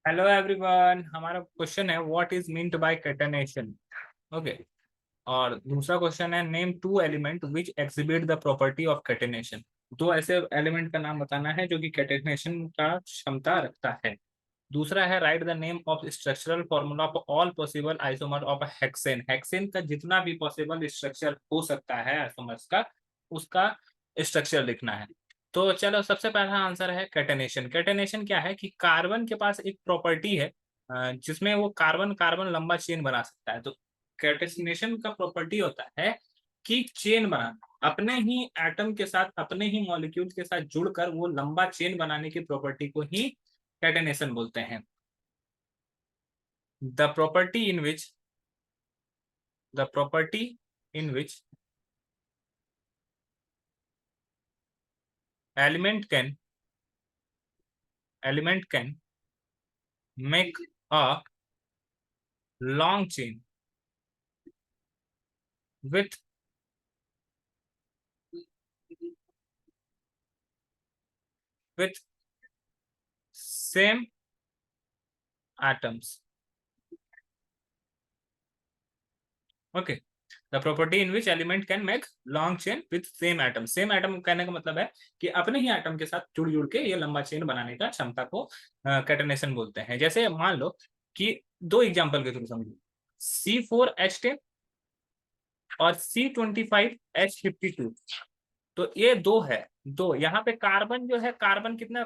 Hello everyone, हमारा question है what is meant by catenation. Okay. और दूसरा क्वेश्चन है name two element which exhibit the property of catenation. दो ऐसे एलिमेंट का नाम बताना है जो कि कैटेनेशन का क्षमता रखता है। दूसरा है right the name of structural formula of all possible isomer of hexane. Hexane का जितना भी पॉसिबल स्ट्रक्चर हो सकता है आइसोमर्स का, उसका स्ट्रक्चर लिखना है। तो चलो, सबसे पहला आंसर है कैटेनेशन। कैटेनेशन क्या है कि कार्बन के पास एक प्रॉपर्टी है जिसमें वो कार्बन कार्बन लंबा चेन बना सकता है। तो कैटेनेशन का प्रॉपर्टी होता है कि चेन बनाना, अपने ही एटम के साथ, अपने ही मॉलिक्यूल के साथ जुड़कर वो लंबा चेन बनाने की प्रॉपर्टी को ही कैटेनेशन बोलते हैं। The property in which the property in which element can element can make a long chain with with same atoms. Okay. The property in which element can make long chain with same atom. Same atom कहने का मतलब है कि अपने ही atom के साथ जुड़ जुड़ के ये लंबा चेन बनाने का क्षमता को कैटेनेशन बोलते हैं। जैसे मान लो कि दो एग्जांपल के थ्रू समझो, C4H10 और C25H52। तो ये दो है। दो यहाँ पे कार्बन जो है, कार्बन कितना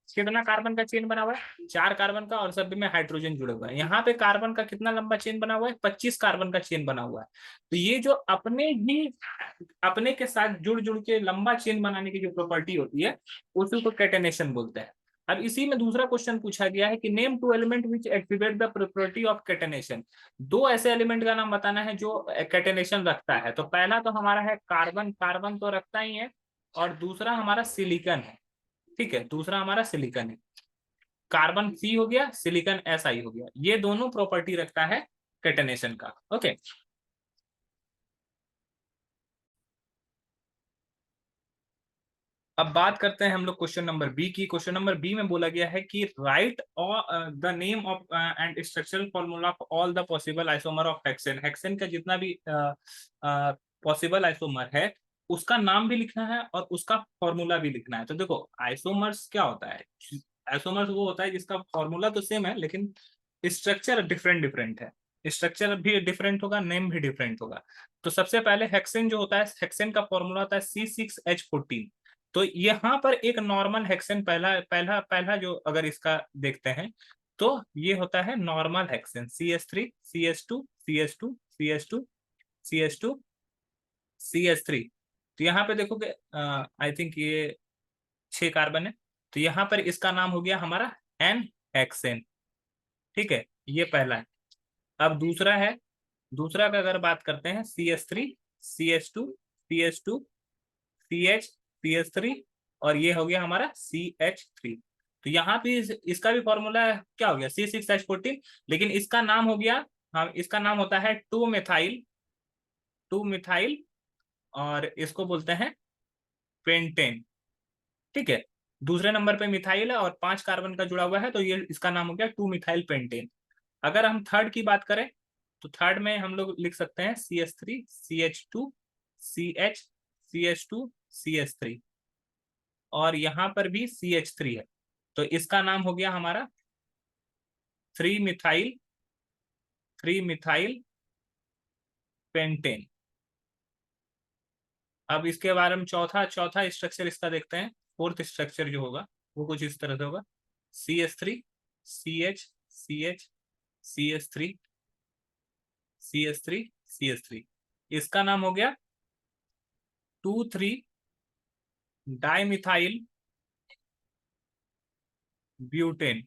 कितना कार्बन का चेन बना हुआ है, 4 कार्बन का, और सभी में हाइड्रोजन जुड़े हुआ है। यहाँ पे कार्बन का कितना लंबा चेन बना हुआ है, 25 कार्बन का चेन बना हुआ है। तो ये जो अपने के साथ जुड़ जुड़ के लंबा चेन बनाने की जो प्रॉपर्टी होती है, उसी को कैटेनेशन बोलते हैं। अब इसी में दूसरा क्वेश्चन पूछा गया है कि name two element which activate the property of catenation. दो ऐसे एलिमेंट का नाम बताना है जो कैटेनेशन रखता है। तो पहला तो हमारा है कार्बन, कार्बन तो रखता ही है, और दूसरा हमारा सिलिकन है। ठीक है, दूसरा हमारा सिलिकन है। कार्बन सी हो गया, सिलिकन एस आई हो गया। ये दोनों प्रॉपर्टी रखता है कैटेनेशन का। ओके। अब बात करते हैं हम लोग क्वेश्चन नंबर बी की। क्वेश्चन नंबर बी में बोला गया है कि right the name of and structural formula of all the possible isomer of hexane. Hexane का जितना भी पॉसिबल आइसोमर है, उसका नाम भी लिखना है और उसका फॉर्मूला भी लिखना है। तो देखो, आइसोमर्स क्या होता है? आइसोमर्स वो होता है जिसका फॉर्मूला तो सेम है, लेकिन स्ट्रक्चर डिफरेंट डिफरेंट है। स्ट्रक्चर भी डिफरेंट होगा, नेम भी डिफरेंट होगा। तो सबसे पहले हेक्सेन जो होता है, हेक्सेन का फॉर्मूला होता है C6H14। तो यहाँ पर एक नॉर्मल हेक्सेन, पहला पहला पहला जो अगर इसका देखते हैं, तो ये होता है नॉर्मल हेक्सेन CS3 CS2CS2CS2CS3। तो यहाँ पे देखोगे, आई थिंक ये 6 कार्बन है। तो यहाँ पर इसका नाम हो गया हमारा एन हेक्सेन। ठीक है, ये पहला है। अब दूसरा है, दूसरा का अगर बात करते हैं, CS3 CS2CS2CH CH3, और ये हो गया हमारा CH3। तो यहाँ पे इसका भी फॉर्मूला क्या हो गया, C6H14। लेकिन इसका नाम हो गया, हाँ, इसका नाम होता है 2 मिथाइल और इसको बोलते हैं पेंटेन। ठीक है, दूसरे नंबर पे मिथाइल है और 5 कार्बन का जुड़ा हुआ है, तो ये इसका नाम हो गया 2 मिथाइल पेंटेन। अगर हम थर्ड की बात करें, तो थर्ड में हम लोग लिख सकते हैं CS3CH2CH CH2CH3, और यहाँ पर भी CH3 है। तो इसका नाम हो गया हमारा 3 मिथाइल पेंटेन। अब इसके बारे में चौथा चौथा स्ट्रक्चर इसका देखते हैं। फोर्थ स्ट्रक्चर जो होगा वो कुछ इस तरह से होगा, CS3CH CH CH3CH3CH3। इसका नाम हो गया 2,3 डाइमिथाइल ब्यूटेन।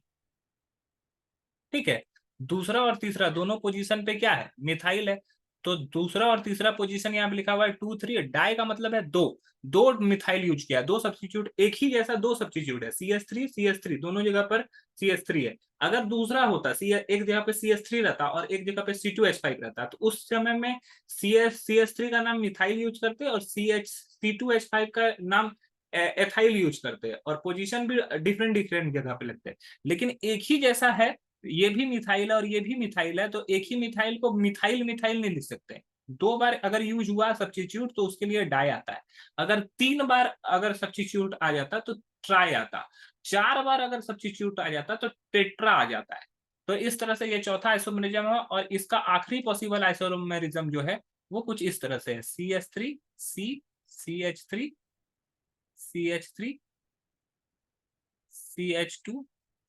ठीक है, दूसरा और तीसरा दोनों पोजीशन पे क्या है, मिथाइल है। तो दूसरा और तीसरा पोजीशन यहाँ पे लिखा हुआ है 2,3। डाई का मतलब है दो, दो मिथाइल यूज किया, दो सब्स्टिट्यूट, एक ही जैसा दो सब्स्टिट्यूट है, CS3 दोनों जगह पर CS3 है। अगर दूसरा होता, एक जगह पे CS3 रहता और एक जगह पे C2H5 रहता, तो उस समय में CS3 का नाम मिथाइल यूज करते और CH C2H5 का नाम एथाइल यूज करते हैं और पोजीशन भी डिफरेंट डिफरेंट जगह पे लगते हैं, लेकिन एक ही जैसा है, ये भी मिथाइल है और ये भी मिथाइल है, तो एक ही मिथाइल को मिथाइल मिथाइल नहीं लिख सकते। दो बार अगर यूज हुआ सब्स्टिट्यूट तो उसके लिए डाई आता है, अगर 3 बार अगर सब्स्टिट्यूट आ जाता तो ट्राई आता, 4 बार अगर सब्स्टिट्यूट आ जाता तो टेट्रा आ जाता है। तो इस तरह से ये चौथा आइसोमेरिज्म है, और इसका आखिरी पॉसिबल आइसोमेरिज्म जो है वो कुछ इस तरह से है, CH3 C CH3 CH3 CH2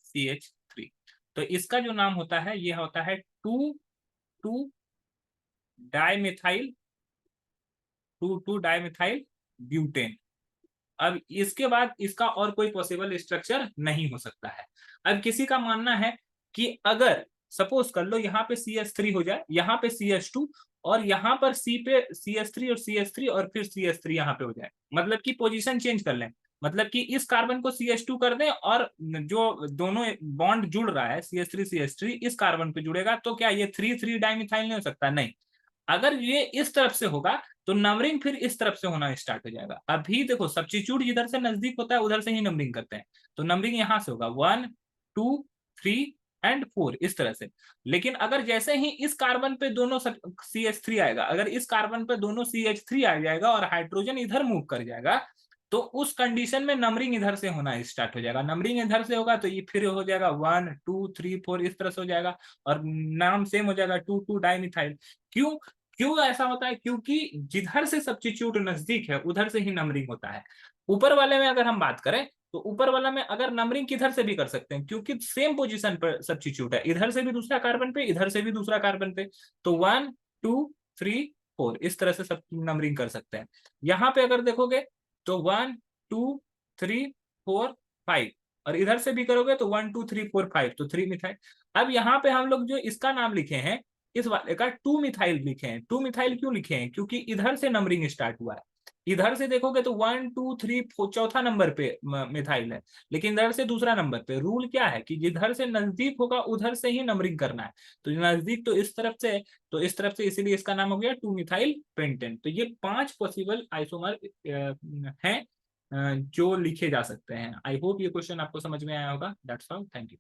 CH3। तो इसका जो नाम होता है ये होता है 2 डाइमिथाइल 2 डाइमिथाइल ब्यूटेन। अब इसके बाद इसका और कोई पॉसिबल स्ट्रक्चर नहीं हो सकता है। अब किसी का मानना है कि अगर सपोज कर लो यहाँ पे CH3 हो जाए, यहाँ पे CH2, और यहाँ पर C पे CH3 और CH3 और फिर CH3 यहाँ पे हो जाए, मतलब कि पोजीशन चेंज कर लें, मतलब कि इस कार्बन को CH2 कर दें और जो दोनों बॉन्ड जुड़ रहा है CH3 CH3 इस कार्बन पे जुड़ेगा, तो क्या ये 3 डाइमिथाइल नहीं हो सकता? नहीं। अगर ये इस तरफ से होगा तो नंबरिंग फिर इस तरफ से होना स्टार्ट हो जाएगा। अभी देखो सब्स्टिट्यूट जिधर से नजदीक होता है उधर से ही नंबरिंग करते हैं, तो नंबरिंग यहां से होगा 1 2 3 एंड 4 इस तरह से। लेकिन अगर जैसे ही इस कार्बन पे दोनों CH3 आएगा, अगर इस कार्बन पे दोनों CH3 आ जाएगा और हाइड्रोजन इधर मूव कर जाएगा, तो उस कंडीशन में नंबरिंग इधर से होना स्टार्ट हो जाएगा। नंबरिंग इधर से होगा तो ये फिर हो जाएगा 1 2 3 4 इस तरह से हो जाएगा, और नाम सेम हो जाएगा 2 डाइमिथाइल। क्यों? क्यों ऐसा होता है? क्योंकि जिधर से सब्स्टिट्यूट नजदीक है उधर से ही नंबरिंग होता है। ऊपर वाले में अगर हम बात करें तो ऊपर वाला में अगर नंबरिंग किधर से भी कर सकते हैं, क्योंकि सेम पोजीशन पर सब्स्टिट्यूट है, इधर से भी दूसरा कार्बन पे, इधर से भी दूसरा कार्बन पे, तो 1 2 3 4 इस तरह से सब नंबरिंग कर सकते हैं। यहाँ पे अगर देखोगे तो 1 2 3 4 5, और इधर से भी करोगे तो 1 2 3 4 5, तो 3 मिथाइल। अब यहाँ पे हम लोग जो इसका नाम लिखे हैं इस वाले का 2 मिथाइल लिखे हैं। 2 मिथाइल क्यों लिखे हैं? क्योंकि इधर से नंबरिंग स्टार्ट हुआ है। इधर से देखोगे तो 1 2 3 चौथा नंबर पे मिथाइल है, लेकिन इधर से दूसरा नंबर पे। रूल क्या है कि जिधर से नजदीक होगा उधर से ही नंबरिंग करना है, तो नजदीक तो इस तरफ से है, तो इस तरफ से, इसीलिए इसका नाम हो गया 2 मिथाइल पेंटेन। तो ये 5 पॉसिबल आइसोमर हैं जो लिखे जा सकते हैं। आई होप ये क्वेश्चन आपको समझ में आया होगा। That's all, thank you.